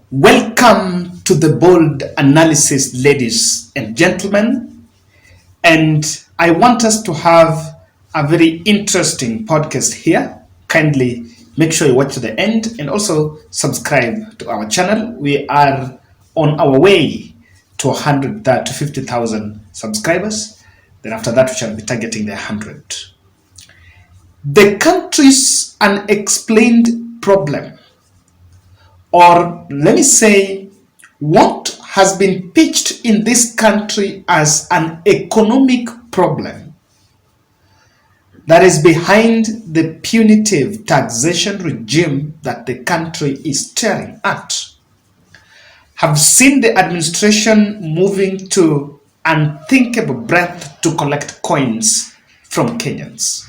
Welcome to the bold analysis, ladies and gentlemen. And I want us to have a very interesting podcast here. Kindly make sure you watch to the end and also subscribe to our channel. We are on our way to 50,000 subscribers. Then after that, we shall be targeting the 100. The country's unexplained problem, or let me say, what has been pitched in this country as an economic problem that is behind the punitive taxation regime that the country is staring at, have seen the administration moving to unthinkable breadth to collect coins from Kenyans.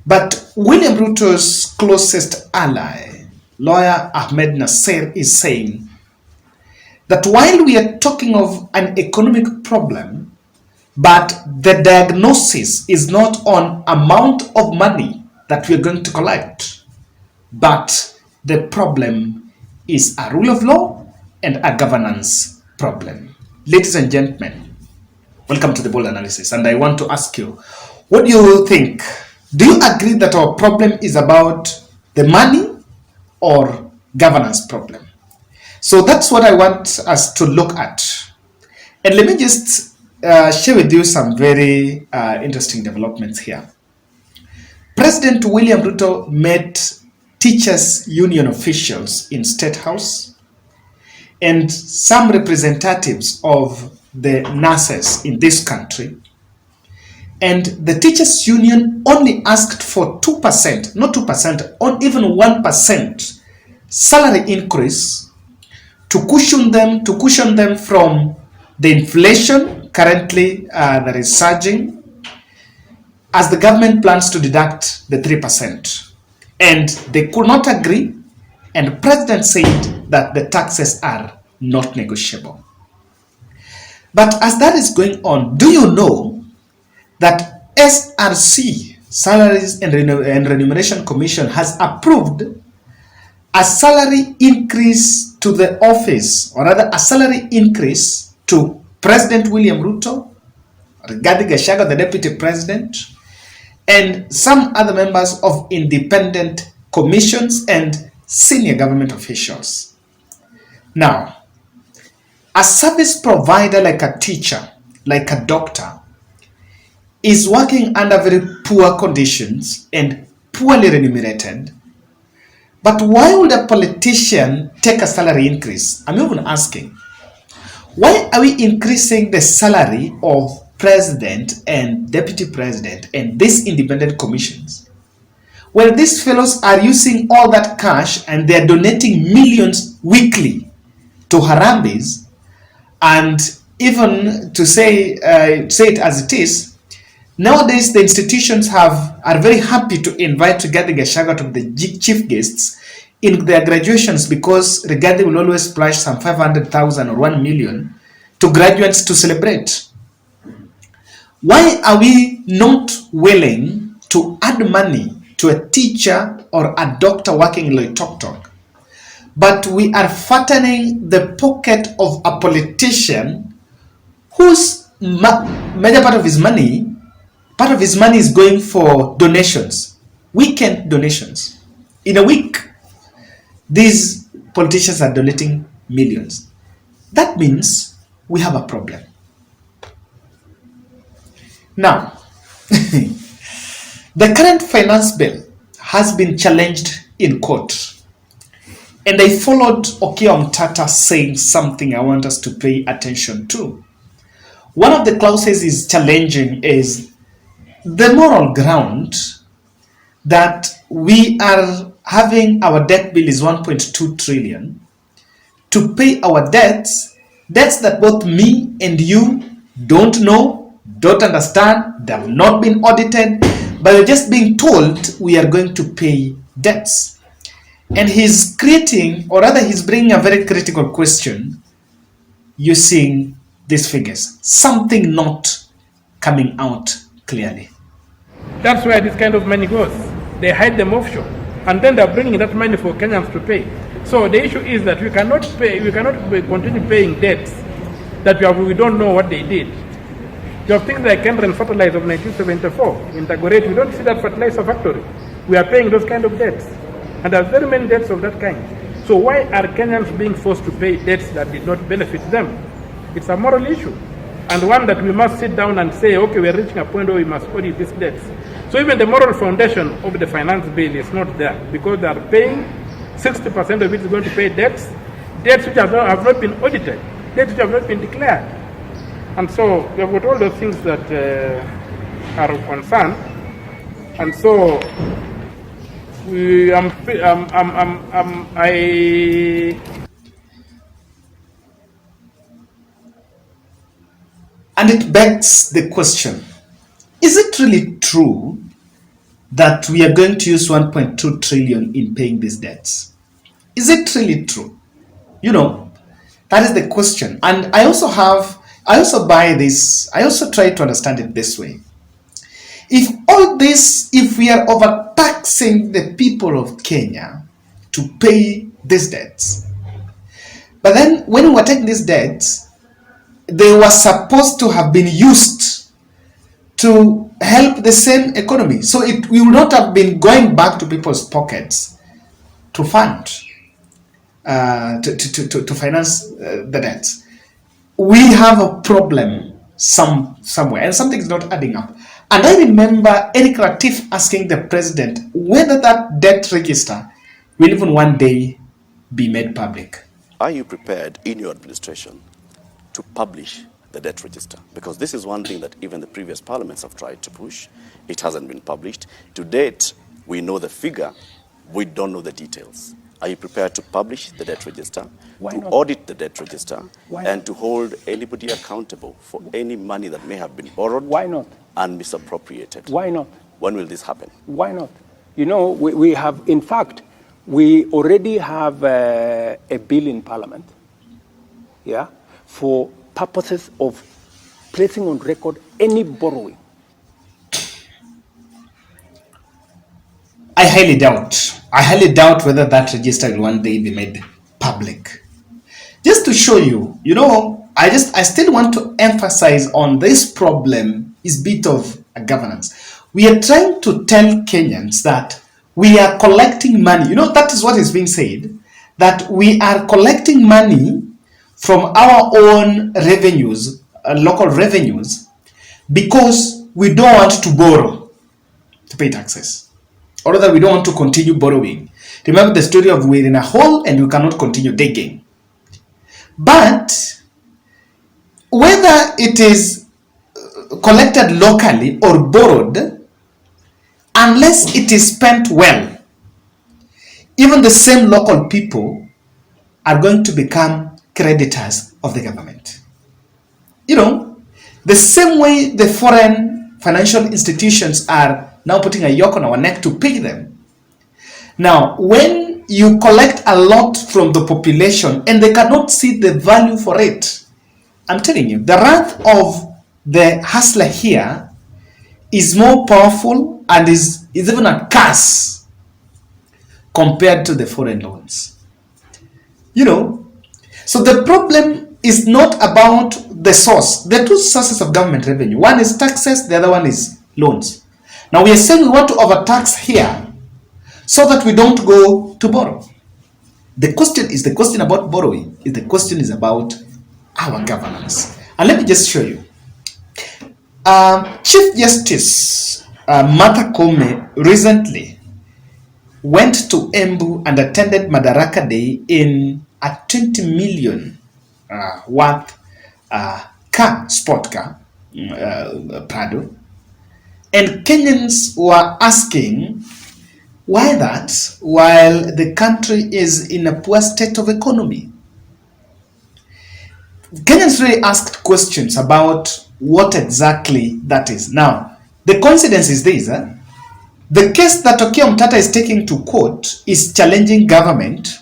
But William Ruto's closest ally, lawyer Ahmed Nasser, is saying that while we are talking of an economic problem, but the diagnosis is not on amount of money that we are going to collect, but the problem is a rule of law and a governance problem. Ladies and gentlemen, welcome to the Bold Analysis, and I want to ask you, what do you think? Do you agree that our problem is about the money or governance problem? So that's what I want us to look at. And let me just share with you some very interesting developments here. President William Ruto met teachers union officials in State House and some representatives of the nurses in this country. And the teachers union only asked for 2%, not 2%, or even 1% salary increase to cushion them from the inflation currently that is surging, as the government plans to deduct the 3%. And they could not agree, and the president said that the taxes are not negotiable. But as that is going on, do you know that SRC, Salaries and Remuneration Commission, has approved a salary increase to the office, or rather a salary increase to President William Ruto, Rigathi Gachagua, the Deputy President, and some other members of independent commissions and senior government officials. Now, a service provider like a teacher, like a doctor, is working under very poor conditions and poorly remunerated. But why would a politician take a salary increase? I'm even asking, why are we increasing the salary of president and deputy president and these independent commissions, when these fellows are using all that cash and they're donating millions weekly to Harambes? And even to say it as it is, nowadays the institutions are very happy to invite Rigathi Gachagua to the chief guests in their graduations, because Rigathi will always splash some 500,000 or 1 million to graduates to celebrate. Why are we not willing to add money to a teacher or a doctor working in Loitoktok, but we are fattening the pocket of a politician whose major part of his money is going for donations, weekend donations. In a week, these politicians are donating millions. That means we have a problem. Now, the current finance bill has been challenged in court. And I followed Okiya Omtata saying something I want us to pay attention to. One of the clauses is challenging is the moral ground that we are having our debt bill is 1.2 trillion to pay our debts that both me and you don't know, don't understand, they have not been audited, but we're just being told we are going to pay debts. And he's creating, or rather he's bringing a very critical question using these figures. Something not coming out clearly. That's where this kind of money goes. They hide them offshore. And then they're bringing that money for Kenyans to pay. So the issue is that we cannot continue paying debts that we don't know what they did. You have things like Kenyan Fertilizer of 1974 in Dagoretti. We don't see that fertilizer factory. We are paying those kind of debts. And there are very many debts of that kind. So why are Kenyans being forced to pay debts that did not benefit them? It's a moral issue. And one that we must sit down and say, okay, we are reaching a point where we must audit these debts. So even the moral foundation of the finance bill is not there, because they are paying 60% of it is going to pay debts which have not been audited, debts which have not been declared. And so we have got all those things that are of concern. And so And it begs the question, is it really true that we are going to use 1.2 trillion in paying these debts? Is it really true? That is the question. And I also buy this, I also try to understand it this way. If we are overtaxing the people of Kenya to pay these debts, but then when we were taking these debts, they were supposed to have been used to help the same economy. So we would not have been going back to people's pockets to fund, to finance the debts. We have a problem somewhere, and something is not adding up. And I remember Eric Latif asking the president whether that debt register will even one day be made public. Are you prepared in your administration to publish the debt register? Because this is one thing that even the previous parliaments have tried to push. It hasn't been published. To date, we know the figure, we don't know the details. Are you prepared to publish the debt register, audit the debt register, and to hold anybody accountable for any money that may have been borrowed and misappropriated? Why not? When will this happen? Why not? We have, in fact, we already have a bill in Parliament, for purposes of placing on record any borrowing. I highly doubt whether that register will one day be made public. Just to show you, I still want to emphasize on this problem is bit of a governance. We are trying to tell Kenyans that we are collecting money. That is what is being said, that we are collecting money from our own revenues, local revenues, because we don't want to borrow to pay taxes, or rather we don't want to continue borrowing. Remember the story of we're in a hole and we cannot continue digging. But whether it is collected locally or borrowed, unless it is spent well, even the same local people are going to become creditors of the government. The same way the foreign financial institutions are now putting a yoke on our neck to pay them. Now, when you collect a lot from the population and they cannot see the value for it, I'm telling you, the wrath of the hustler here is more powerful and is even a curse compared to the foreign loans. So the problem is not about the source. There are two sources of government revenue. One is taxes, the other one is loans. Now we are saying we want to overtax here so that we don't go to borrow. The question about borrowing, the question is about our governance. And let me just show you. Chief Justice Martha Koome recently went to Embu and attended Madaraka Day in a 20 million worth sport car, Prado. And Kenyans were asking why that, while the country is in a poor state of economy. Kenyans really asked questions about what exactly that is. Now, the coincidence is this. The case that Okiya Omtata is taking to court is challenging government,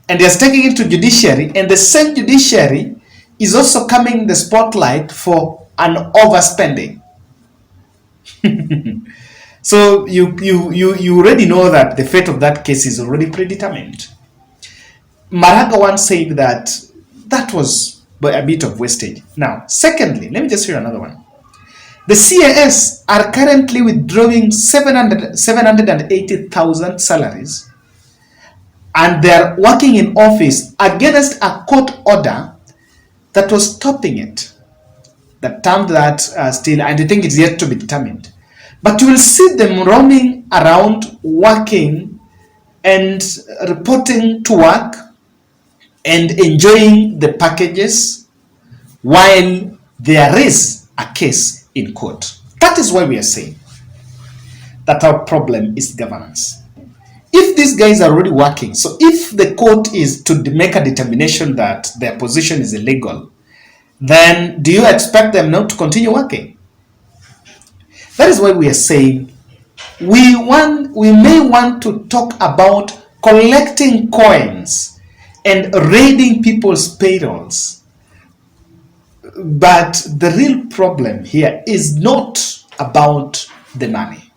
and they are taking it to judiciary, and the same judiciary is also coming in the spotlight for an overspending. So you already know that the fate of that case is already predetermined. Maraga once said that that was a bit of wastage. Now, secondly, let me just show you another one. The CAS are currently withdrawing 780,000 salaries, and they are working in office against a court order that was stopping it. The term that still, and I think it's yet to be determined. But you will see them roaming around, working and reporting to work and enjoying the packages while there is a case in court. That is why we are saying that our problem is governance. If these guys are already working, so if the court is to make a determination that their position is illegal, then do you expect them not to continue working? That is why we are saying we may want to talk about collecting coins and raiding people's payrolls. But the real problem here is not about the money.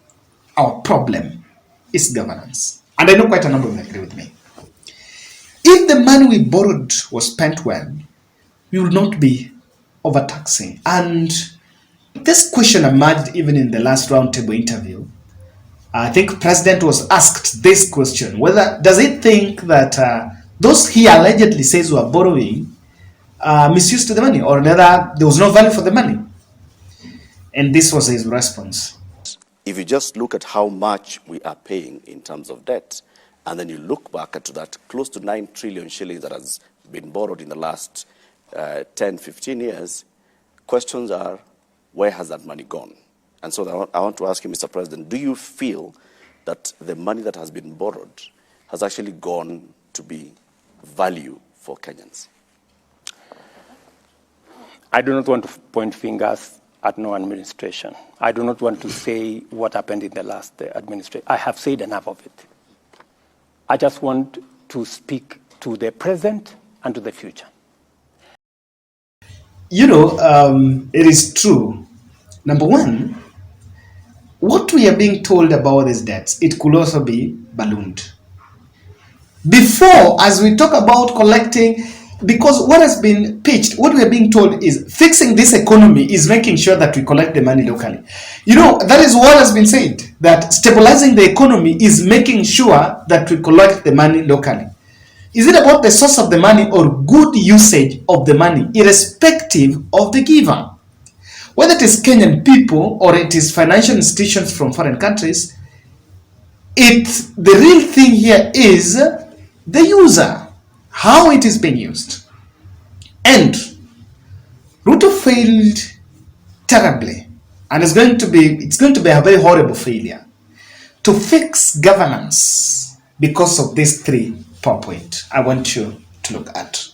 Our problem is governance. And I know quite a number will agree with me. If the money we borrowed was spent well, we will not be overtaxing. And this question emerged even in the last roundtable interview. I think President was asked this question, whether does he think that those he allegedly says were borrowing misused the money, or whether there was no value for the money. And this was his response. If you just look at how much we are paying in terms of debt, and then you look back at that close to 9 trillion shillings that has been borrowed in the last 10, 15 years, questions are, where has that money gone? And so I want to ask you, Mr. President, do you feel that the money that has been borrowed has actually gone to be value for Kenyans? I do not want to point fingers at no administration. I do not want to say what happened in the last administration. I have said enough of it. I just want to speak to the present and to the future. You know, it is true. Number one, what we are being told about these debts, it could also be ballooned. Before, as we talk about collecting, because what has been pitched, what we are being told is fixing this economy is making sure that we collect the money locally. You know, that is what has been said, that stabilizing the economy is making sure that we collect the money locally. Is it about the source of the money or good usage of the money, irrespective of the giver? Whether it is Kenyan people or it is financial institutions from foreign countries, the real thing here is the user, how it is being used. And Ruto failed terribly, and it's going to be a very horrible failure to fix governance because of these 3 points I want you to look at.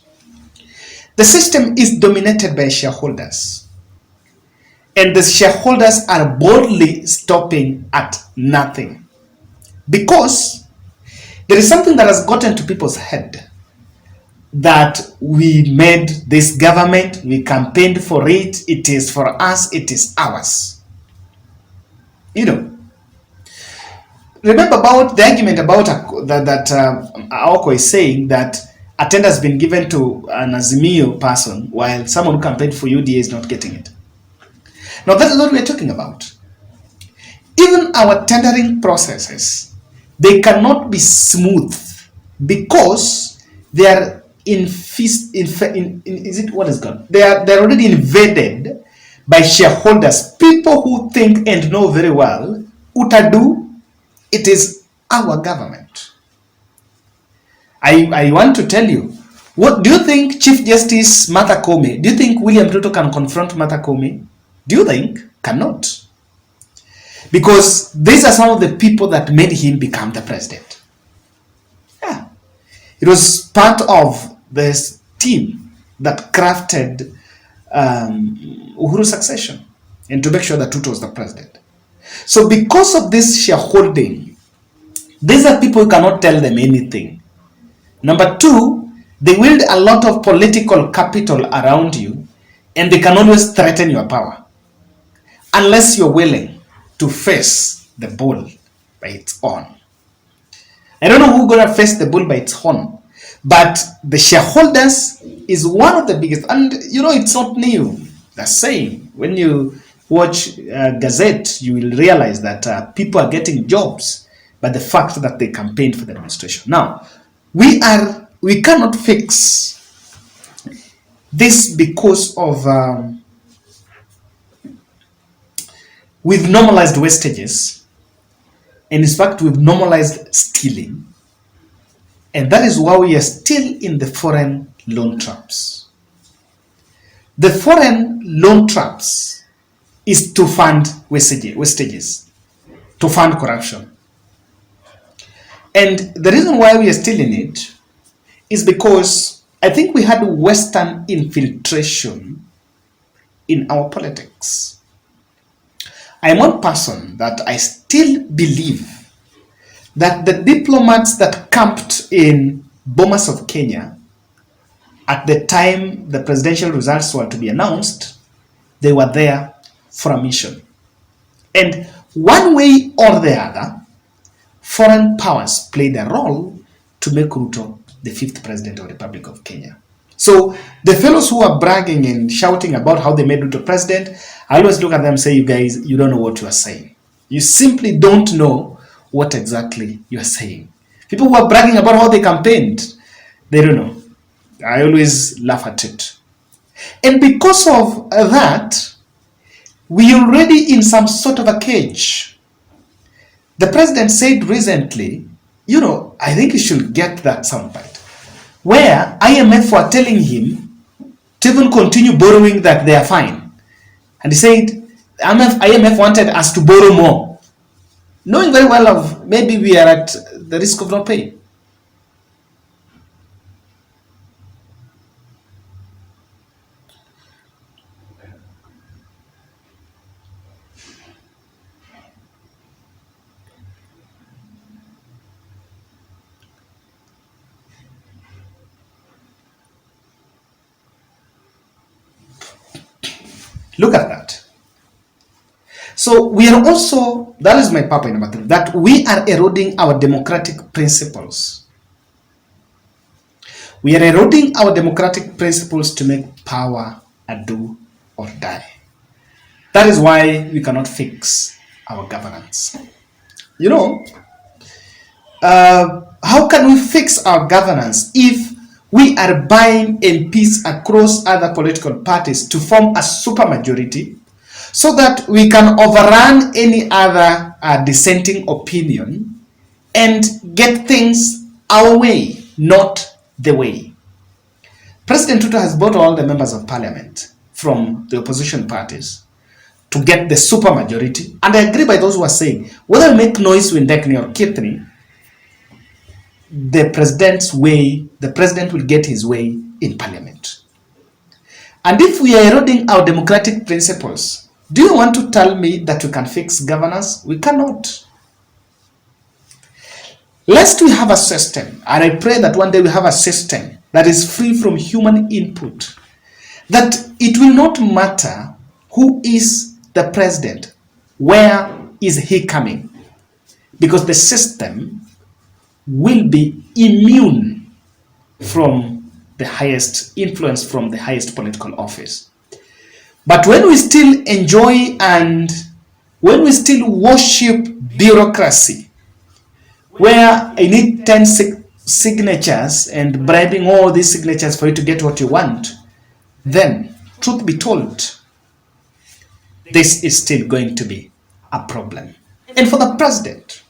The system is dominated by shareholders, and the shareholders are boldly stopping at nothing, because there is something that has gotten to people's head, that we made this government, we campaigned for it, it is for us, it is ours. You know, remember about the argument about that Aoko is saying that a tender has been given to an Azimio person while someone who campaigned for UDA is not getting it. Now that is what we are talking about. Even our tendering processes, they cannot be smooth because they are they're already invaded by shareholders, people who think and know very well, Utadu, it is our government. I want to tell you, what do you think Chief Justice Martha Koome, do you think William Ruto can confront Martha Koome? Do you think? Cannot. Because these are some of the people that made him become the president. Yeah. It was part of this team that crafted Uhuru's succession and to make sure that Ruto was the president. So because of this shareholding, these are people who cannot tell them anything. Number 2, they wield a lot of political capital around you, and they can always threaten your power unless you're willing to face the bull by its horn. I don't know who's going to face the bull by its horn, But the shareholders is one of the biggest, and it's not new. That's saying when you watch Gazette, you will realize that people are getting jobs by the fact that they campaigned for the administration. Now, we cannot fix this because of we've normalized wastages, and in fact we've normalized stealing, and that is why we are still in the foreign loan traps. The foreign loan traps is to fund wastages, to fund corruption. And the reason why we are still in it is because I think we had Western infiltration in our politics. I am one person that I still believe that the diplomats that camped in Bomas of Kenya at the time the presidential results were to be announced, they were there for a mission. And one way or the other, foreign powers played a role to make Ruto the 5th president of the Republic of Kenya. So the fellows who are bragging and shouting about how they made Ruto president, I always look at them and say, you guys, you don't know what you are saying. You simply don't know what exactly you are saying. People who are bragging about how they campaigned, they don't know. I always laugh at it. And because of that, we are already in some sort of a cage. The president said recently, I think he should get that soundbite, where IMF were telling him to even continue borrowing, that they are fine. And he said, IMF wanted us to borrow more, knowing very well of maybe we are at the risk of not paying. Look at that. So we are also, that is my purpose number 3, that we are eroding our democratic principles. We are eroding our democratic principles to make power a do or die. That is why we cannot fix our governance. How can we fix our governance if we are buying MPs across other political parties to form a supermajority so that we can overrun any other dissenting opinion and get things our way, not the way? President Ruto has brought all the members of parliament from the opposition parties to get the supermajority, and I agree by those who are saying, whether we make noise with Dekni or Kitni, the president will get his way in parliament. And if we are eroding our democratic principles, do you want to tell me that we can fix governance? We cannot. Lest we have a system, and I pray that one day we have a system that is free from human input, that it will not matter who is the president, where is he coming, because the system will be immune from the highest influence from the highest political office. But when we still enjoy and when we still worship bureaucracy, where I need 10 signatures and bribing all these signatures for you to get what you want, then, truth be told, this is still going to be a problem. And for the president,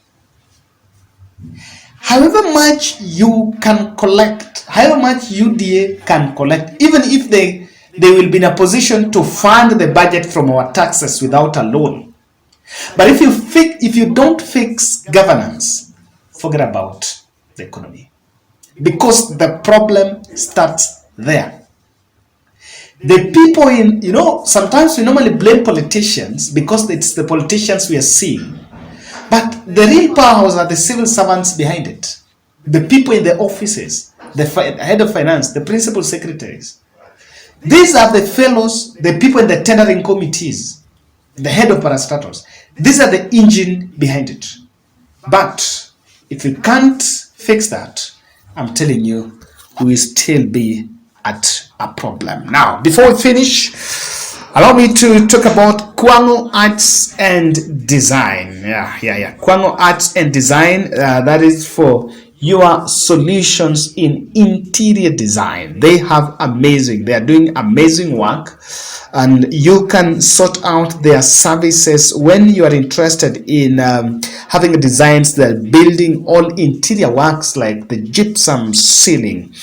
however much you can collect, however much UDA can collect, even if they will be in a position to fund the budget from our taxes without a loan. But if you don't fix governance, forget about the economy. Because the problem starts there. The people sometimes we normally blame politicians because it's the politicians we are seeing. But the real powers are the civil servants behind it. The people in the offices, the head of finance, the principal secretaries. These are the fellows, the people in the tendering committees, the head of parastatals. These are the engine behind it. But if you can't fix that, I'm telling you, we will still be at a problem. Now, before we finish, allow me to talk about Kwango Arts and Design. Kwango Arts and Design, that is for your solutions in interior design. They are doing amazing work, and you can sort out their services when you are interested in having designs that are building all interior works like the gypsum ceiling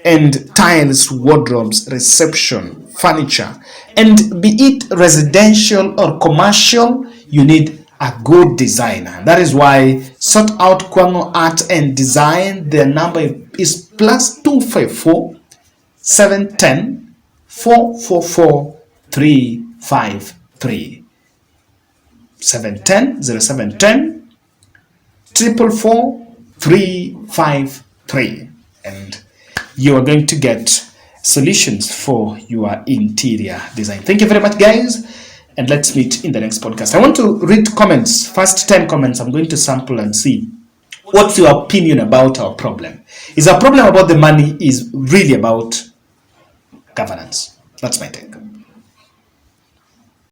and tiles, wardrobes, reception, furniture. And be it residential or commercial, you need a good designer. That is why sort out Kwango Art and Design. Their number is +254 710 444 353. 710 0710 444 353, and you are going to get solutions for your interior design. Thank you very much, guys, and let's meet in the next podcast. I want to read comments. First 10 comments I'm going to sample and see what's your opinion about our problem. Is our problem about the money? Is really about governance? That's my take.